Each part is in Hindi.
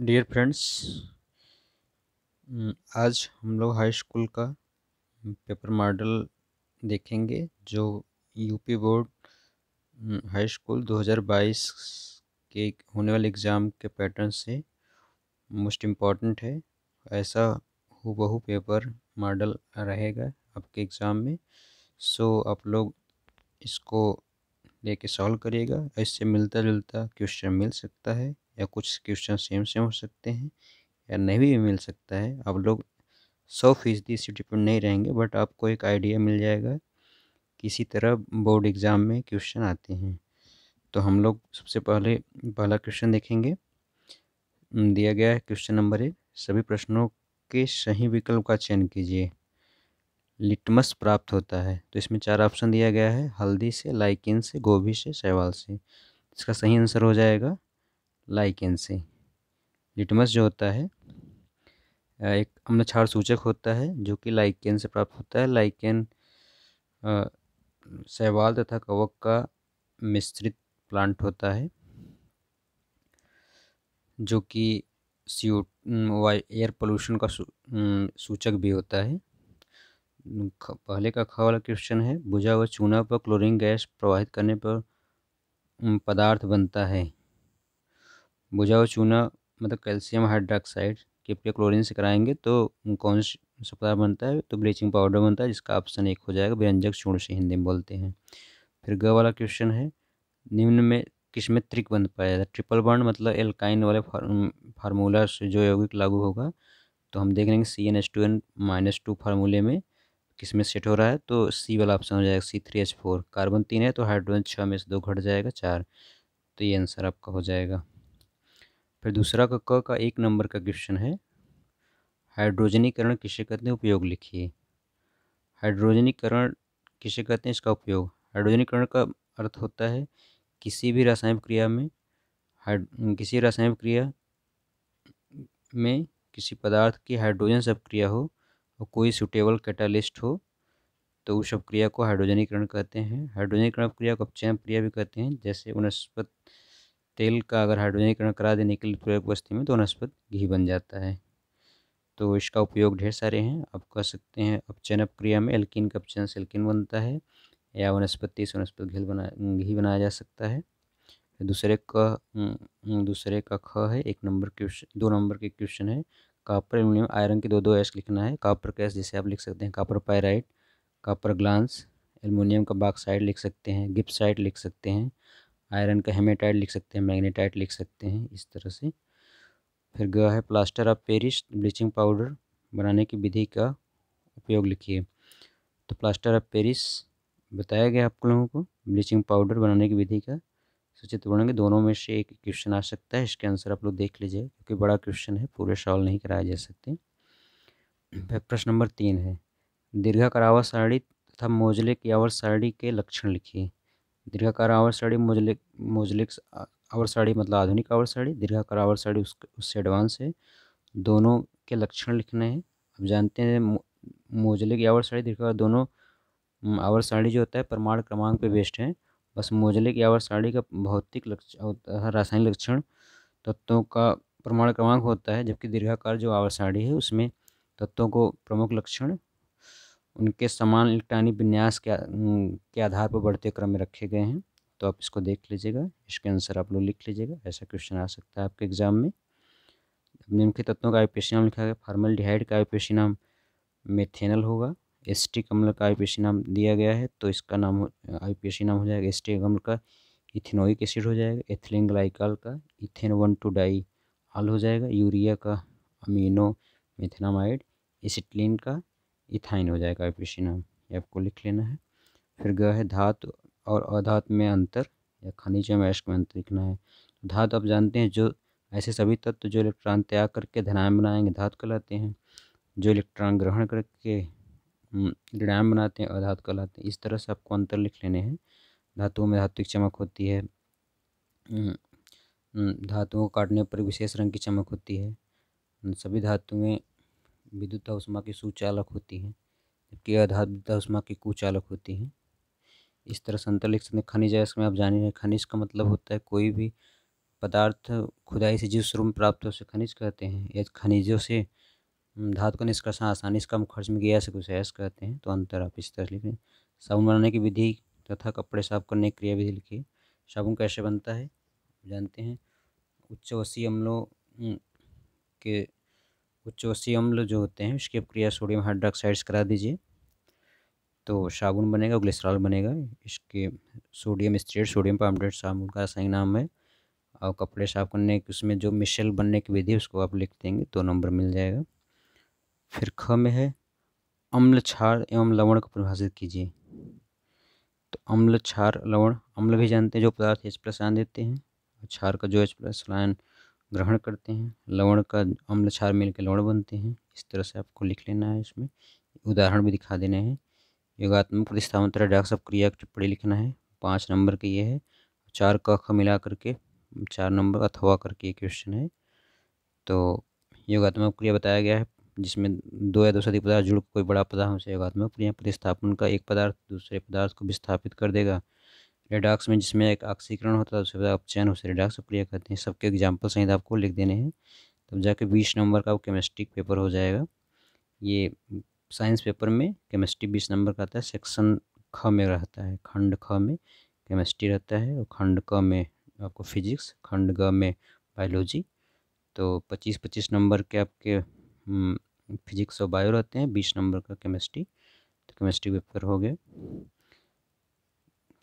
डियर फ्रेंड्स, आज हम लोग हाई स्कूल का पेपर मॉडल देखेंगे जो यूपी बोर्ड हाई स्कूल 2022 के होने वाले एग्ज़ाम के पैटर्न से मोस्ट इम्पॉर्टेंट है। ऐसा हूबहू पेपर मॉडल रहेगा आपके एग्ज़ाम में। सो आप लोग इसको लेके सॉल्व करिएगा। इससे मिलता जुलता क्वेश्चन मिल सकता है या कुछ क्वेश्चन सेम सेम हो सकते हैं या नहीं भी मिल सकता है। आप लोग 100% इसी डिपेंड नहीं रहेंगे, बट आपको एक आइडिया मिल जाएगा किसी तरह बोर्ड एग्ज़ाम में क्वेश्चन आते हैं। तो हम लोग सबसे पहले पहला क्वेश्चन देखेंगे। दिया गया है क्वेश्चन नंबर 1, सभी प्रश्नों के सही विकल्प का चयन कीजिए। लिटमस प्राप्त होता है, तो इसमें 4 ऑप्शन दिया गया है, हल्दी से, लाइकेन से, गोभी से, शैवाल से। इसका सही आंसर हो जाएगा लाइकेन से। लिटमस जो होता है एक अम्ल क्षार सूचक होता है जो कि लाइकेन से प्राप्त होता है। लाइकेन शैवाल तथा कवक का मिश्रित प्लांट होता है जो कि एयर पोल्यूशन का सूचक भी होता है। पहले का ख वाला क्वेश्चन है, बुझा हुआ चूना पर क्लोरीन गैस प्रवाहित करने पर पदार्थ बनता है। बुझा हुआ चूना मतलब कैल्शियम हाइड्रोक्साइड के पे क्लोरीन से कराएंगे तो कौन सा पदार्थ बनता है? तो ब्लीचिंग पाउडर बनता है, जिसका ऑप्शन 1 हो जाएगा, व्यंजक चूर्ण से हिंदी में बोलते हैं। फिर ग वाला क्वेश्चन है, निम्न में किसमें त्रिक बंध पाया जाता है? ट्रिपल बॉन्ड मतलब एल्काइन वाले फार्मूला से जो यौगिक लागू होगा, तो हम देख लेंगे CnH2n-2 फार्मूले में किस में सेट हो रहा है, तो सी वाला ऑप्शन हो जाएगा C3H4। कार्बन 3 है तो हाइड्रोजन 6 में से 2 घट जाएगा 4, तो ये आंसर आपका हो जाएगा। फिर दूसरा का क का 1 नंबर का क्वेश्चन है, हाइड्रोजनीकरण किसे कहते हैं, उपयोग लिखिए। हाइड्रोजनीकरण किसे कहते हैं, इसका उपयोग। हाइड्रोजनीकरण का अर्थ होता है किसी भी रासायनिक क्रिया में किसी पदार्थ की हाइड्रोजन से अपक्रिया हो और कोई सूटेबल कैटालिस्ट हो, तो उस अपक्रिया को हाइड्रोजनीकरण कहते हैं। हाइड्रोजनीकरण अपक्रिया को अपचयन क्रिया भी कहते हैं। जैसे वनस्पत तेल का अगर हाइड्रोजनीकरण करा देने के लिए प्रयोग अवस्था में तो वनस्पत घी बन जाता है। तो इसका उपयोग ढेर सारे हैं। आप कह सकते हैं अपचयन अपक्रिया में एल्कीन का अपचयन से एल्कीन बनता है, या वनस्पति से वनस्पत घी बनाया जा सकता है। दूसरे का ख है, 1 नंबर क्वेश्चन 2 नंबर के क्वेश्चन है, कॉपर एल्यूमिनियम आयरन के दो एस लिखना है। कॉपर का एस जैसे आप लिख सकते हैं copper pyrite, copper glance, aluminium का बॉक्साइड लिख सकते हैं, गिप्साइट लिख सकते हैं, आयरन का हेमेटाइट लिख सकते हैं, मैग्नेटाइट लिख सकते हैं, इस तरह से। फिर ग है, plaster of Paris bleaching powder बनाने की विधि का उपयोग लिखिए। तो प्लास्टर ऑफ पेरिस बताया गया आप लोगों को ब्लीचिंग पाउडर बनाने की विधि का सूचित वर्णन, दोनों में से एक क्वेश्चन आ सकता है। इसके आंसर आप लोग देख लीजिए क्योंकि बड़ा क्वेश्चन है, पूरे सॉल्व नहीं कराए जा सकते। प्रश्न नंबर 3 है, दीर्घाकार आवर्त सारणी तथा मोजले की आवर्त सारणी के लक्षण लिखिए। दीर्घाकार आवर्त सारणी मोजलिक आवर्त सारणी मतलब आधुनिक आवर्त सारणी, दीर्घाकार आवर्त सारणी उससे एडवांस है। दोनों के लक्षण लिखने हैं। अब जानते हैं मोजले की आवर्त सारणी दीर्घाकार दोनों आवर्त सारणी जो होता है परमाणु क्रमांक पे बेस्ड है। बस मोजले की आवर्त सारणी का भौतिक लक्षण होता है, रासायनिक लक्षण तत्वों का परमाणु क्रमांक होता है, जबकि दीर्घाकार जो आवर्त सारणी है उसमें तत्वों को प्रमुख लक्षण उनके समान इलेक्ट्रॉनिक विन्यास के आधार पर बढ़ते क्रम में रखे गए हैं। तो आप इसको देख लीजिएगा, इसके आंसर आप लोग लिख लीजिएगा। ऐसा क्वेश्चन आ सकता है आपके एग्जाम में। निम्नलिखित तत्वों का आईपीएसी नाम लिखा गया, फॉर्मल्डिहाइड का आईपीएसी नाम मेथेनल होगा। एसिटिक अम्ल का आईपीएसी नाम दिया गया है तो इसका नाम आईपीएसी नाम हो जाएगा एसिटिक अम्ल का इथेनोइक एसिड हो जाएगा। एथिलीन ग्लाइकॉल का इथेन 1,2 डाई ऑल हो जाएगा। यूरिया का अमीनो मेथेनामाइड, एसिटिलीन का इथाइन हो जाएगा आईपीएसी नाम, ये आपको लिख लेना है। फिर ग है, धातु और अधातु में अंतर या खनिज में अयस्क में अंतर लिखना है। धातु आप जानते हैं जो ऐसे सभी तत्व जो इलेक्ट्रॉन त्याग करके धनायन बनाएंगे धातु कहलाते हैं, जो इलेक्ट्रॉन ग्रहण करके ऋणायन बनाते हैं अधातु कहलाते हैं। इस तरह से आपको अंतर लिख लेने हैं। धातुओं में धात्विक चमक होती है, धातुओं को काटने पर विशेष रंग की चमक होती है। सभी धातुएं विद्युत ऊष्मा की सुचालक होती हैं, जबकि अधातु विद्युत ऊष्मा की कुचालक होती हैं। इस तरह से अंतर लिख सकते हैं। खनिज अयस्क में आप जान रहे हैं, खनिज का मतलब होता है कोई भी पदार्थ खुदाई से जिस रूप में प्राप्त हो उसे खनिज कहते हैं। यदि खनिजों से धातु का निष्कर्षण आसानी से कम खर्च में किया जा सके उसे अयस्क कहते हैं। तो अंतर आप इस तरह लिखें। साबुन बनाने की विधि तथा कपड़े साफ करने की क्रियाविधि लिखिए। साबुन कैसे बनता है जानते हैं। उच्चवसीय अम्लों के उच्चवसीय अम्ल जो होते हैं उसकी अपक्रिया सोडियम हाइड्रोक्साइड से करा दीजिए तो साबुन बनेगा, ग्लिसरॉल बनेगा। इसके सोडियम स्टेट, सोडियम परमैंगनेट साबुन का रासायनिक नाम है। और कपड़े साफ करने की उसमें जो मिश्रण बनने की विधि उसको आप लिख देंगे तो नंबर मिल जाएगा। फिर ख में है अम्ल, क्षार एवं लवण को परिभाषित कीजिए। तो अम्ल, क्षार, लवण। अम्ल भी जानते हैं जो पदार्थ H+ आयन देते हैं, क्षार का जो H+ आयन ग्रहण करते हैं, लवण का अम्ल क्षार मिलकर लवण बनते हैं। इस तरह से आपको लिख लेना है। इसमें उदाहरण भी दिखा देने हैं। योगात्मक प्रतिस्थापन रेडॉक्स क्रिया की टिप्पणी लिखना है। 5 नंबर के ये है। 4 क ख मिला करके 4 नंबर अथवा करके ये क्वेश्चन है। तो योगात्मक क्रिया बताया गया है जिसमें 2 या 2 से अधिक पदार्थ जुड़ कोई बड़ा पदार्थ उसे योगात्मक क्रिया। प्रतिस्थापन का एक पदार्थ दूसरे पदार्थ को विस्थापित कर देगा। रेडॉक्स में जिसमें एक ऑक्सीकरण होता है उसे अपचयन उसे रेडॉक्स क्रिया कहते हैं। सबके एग्जाम्पल सहित आपको लिख देने हैं तब जाके 20 नंबर का केमिस्ट्री पेपर हो जाएगा। ये साइंस पेपर में केमिस्ट्री 20 नंबर का आता है। सेक्शन ख में रहता है, खंड ख में केमिस्ट्री रहता है और खंड क में आपको फिजिक्स, खंड ग में बायोलॉजी। तो 25-25 नंबर के आपके फिजिक्स और बायो रहते हैं, 20 नंबर का केमिस्ट्री। तो केमिस्ट्री पेपर हो गया।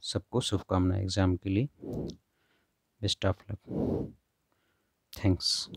सबको शुभकामनाएं एग्ज़ाम के लिए। Best of luck. थैंक्स।